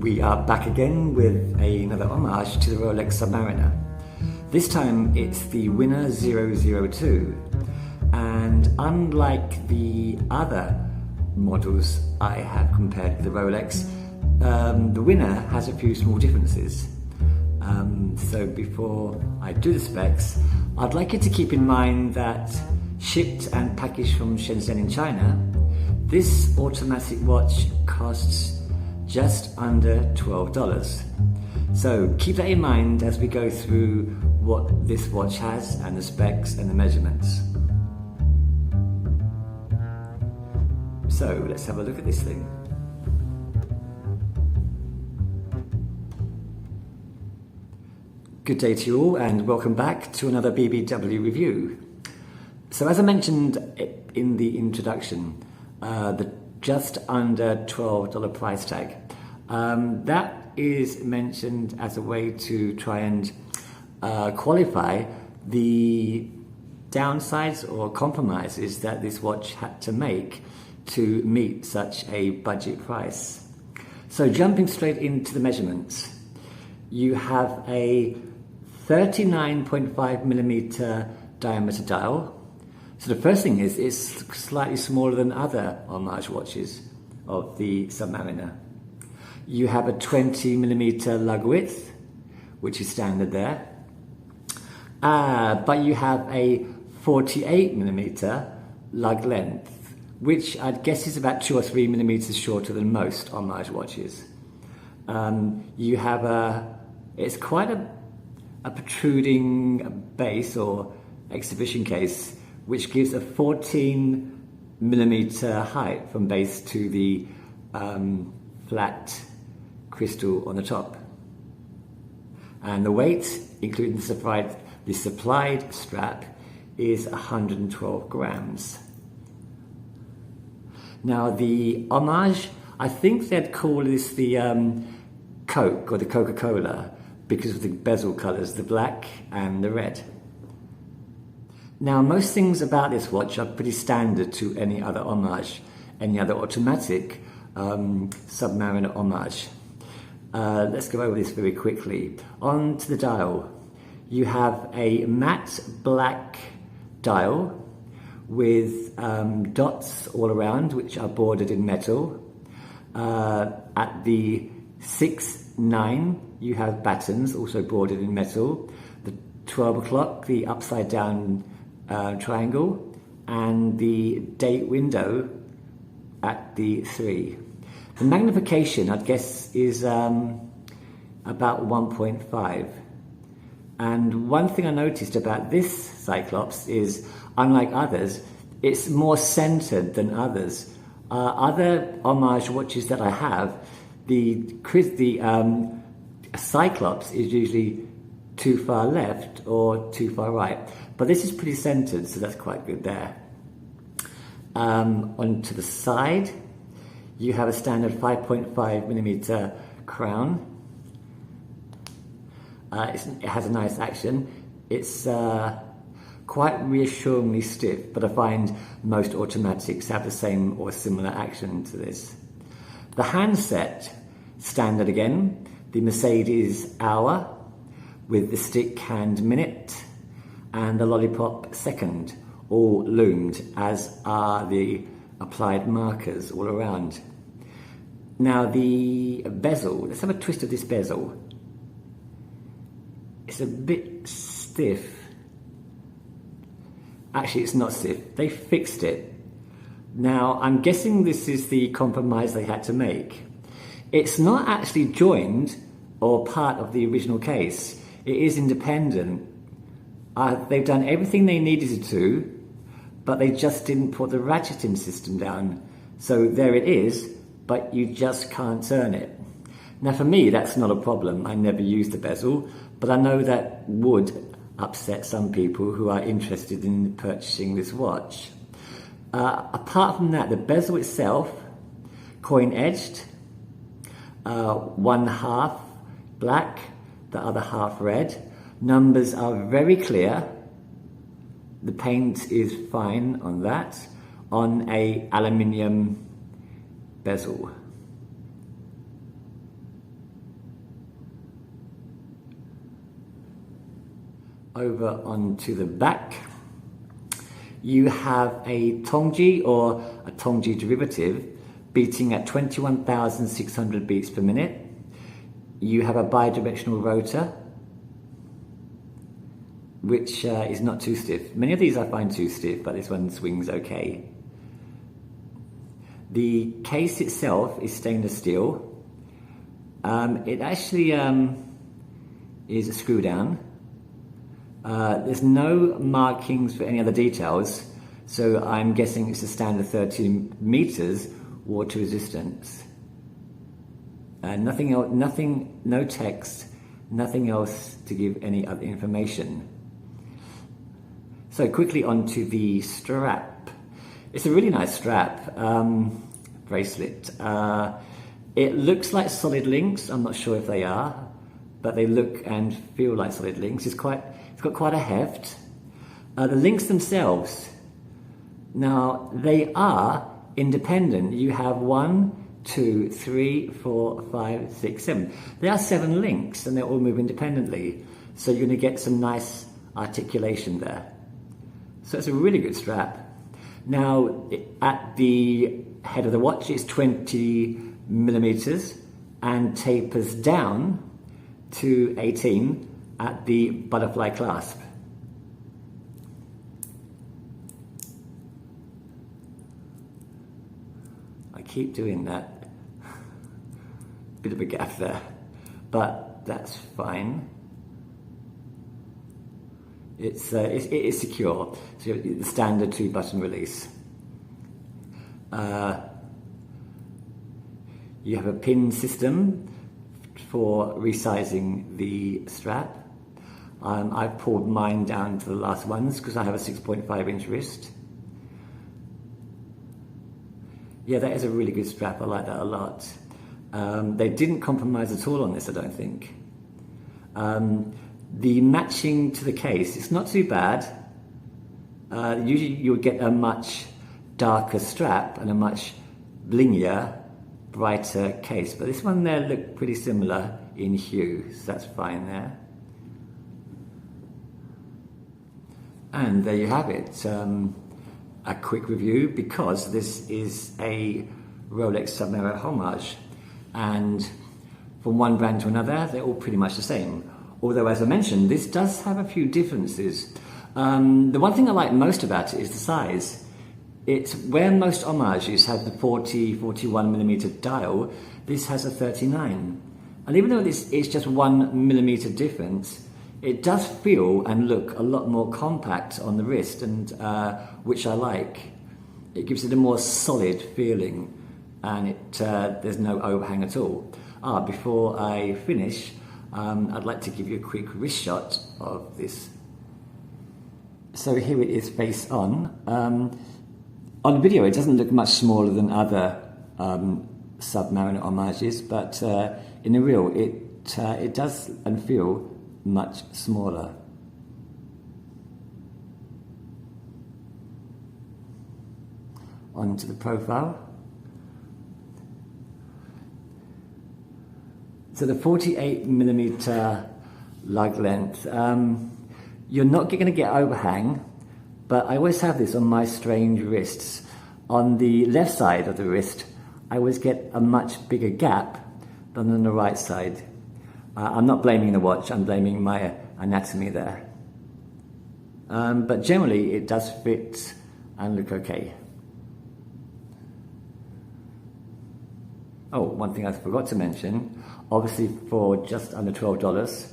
We are back again with another homage to the Rolex Submariner. This time it's the Winner 002, and unlike the other models I have compared with the Rolex, the Winner has a few small differences. So before I do the specs, I'd like you to keep in mind that shipped and packaged from Shenzhen in China, this automatic watch costs just under $12. So keep that in mind as we go through what this watch has and the specs and the measurements. So let's have a look at this thing. Good day to you all and welcome back to another BBW review. So as I mentioned in the introduction, the just under $12 price tag. That is mentioned as a way to try and qualify the downsides or compromises that this watch had to make to meet such a budget price. So jumping straight into the measurements, you have a 39.5mm diameter dial. So the first thing is it's slightly smaller than other homage watches of the Submariner. You have a 20mm lug width, which is standard there. But you have a 48mm lug length, which I'd guess is about 2 or 3 millimeters shorter than most homage watches. You have it's quite a protruding base or exhibition case, which gives a 14mm height from base to the flat crystal on the top. And the weight, including the supplied strap, is 112 grams. Now the homage, I think they'd call this the Coke or the Coca-Cola because of the bezel colours, the black and the red. Now, most things about this watch are pretty standard to any other homage, any other automatic Submariner homage. Let's go over this very quickly. On to the dial. You have a matte black dial with dots all around, which are bordered in metal. At the 6-9, you have battens, also bordered in metal. The 12 o'clock, the upside down triangle, and the date window at the 3. The magnification, I'd guess, is about 1.5. And one thing I noticed about this Cyclops is, unlike others, it's more centered than others. Other homage watches that I have, the Cyclops is usually too far left or too far right. But this is pretty centered, so that's quite good there. Onto the side, you have a standard 5.5mm crown. It has a nice action. It's quite reassuringly stiff, but I find most automatics have the same or similar action to this. The handset, standard again, the Mercedes hour with the stick hand minute and the lollipop second, all loomed, as are the applied markers all around. Now the bezel, let's have a twist of this bezel. It's a bit stiff. Actually, it's not stiff. They fixed it. Now, I'm guessing this is the compromise they had to make. It's not actually joined or part of the original case. It is independent. They've done everything they needed to, but they just didn't put the ratcheting system down. So there it is, but you just can't turn it. Now for me, that's not a problem. I never use the bezel, but I know that would upset some people who are interested in purchasing this watch. Apart from that, the bezel itself, coin edged, one half black, the other half red. Numbers are very clear. The paint is fine on that, on a aluminium bezel. over onto the back, you have a Tongji or a Tongji derivative beating at 21,600 beats per minute. You have a bidirectional rotor, which is not too stiff. Many of these I find too stiff, but this one swings okay. The case itself is stainless steel. It actually is a screw down. There's no markings for any other details, so I'm guessing it's a standard 13 meters water resistance. Nothing else, no text, nothing else to give any other information. So quickly onto the strap. It's a really nice strap, bracelet. It looks like solid links. I'm not sure if they are, but they look and feel like solid links. It's got quite a heft. The links themselves, now they are independent. You have 1, 2, 3, 4, 5, 6, 7. There are 7 links and they all move independently. So you're going to get some nice articulation there. So it's a really good strap. Now at the head of the watch it's 20 millimeters and tapers down to 18 at the butterfly clasp. I keep doing that. Bit of a gap there, but that's fine. It is secure, so the standard 2-button release. You have a pin system for resizing the strap. I've pulled mine down to the last ones because I have a 6.5-inch wrist. Yeah, that is a really good strap. I like that a lot. They didn't compromise at all on this, I don't think. The matching to the case, it's not too bad. Usually you'll get a much darker strap and a much blingier, brighter case, but this one there looked pretty similar in hue, so that's fine there. And there you have it, a quick review, because this is a Rolex Submariner homage, and from one brand to another they're all pretty much the same, although as I mentioned this does have a few differences. The one thing I like most about it is the size. It's where most homages have the 41 millimeter dial, this has a 39. And even though this is just 1 millimeter difference, it does feel and look a lot more compact on the wrist, and which I like. It gives it a more solid feeling, and there's no overhang at all. Before I finish, I'd like to give you a quick wrist shot of this. So here it is face on. On video, it doesn't look much smaller than other Submariner homages, but in the real, it does and feel much smaller. Onto the profile. So the 48 millimeter lug length. You're not going to get overhang, but I always have this on my strange wrists. On the left side of the wrist, I always get a much bigger gap than on the right side. I'm not blaming the watch, I'm blaming my anatomy there. But generally it does fit and look okay. Oh, one thing I forgot to mention, obviously for just under $12,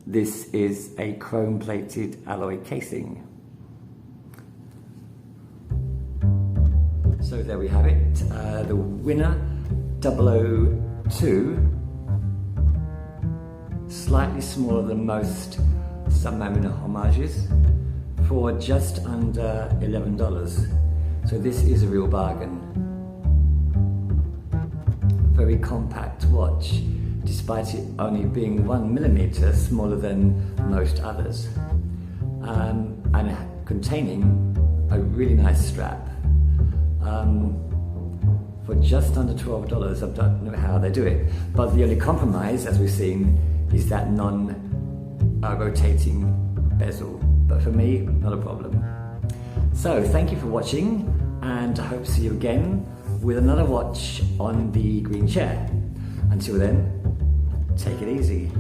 this is a chrome plated alloy casing. So there we have it, the winner 002, slightly smaller than most Submariner homages, for just under $11. So this is a real bargain. Very compact watch, despite it only being 1 millimeter smaller than most others, and containing a really nice strap. For just under $12, I don't know how they do it, but the only compromise, as we've seen, is that non-rotating bezel, but for me, not a problem. So thank you for watching, and I hope to see you again with another watch on the green chair. Until then, take it easy.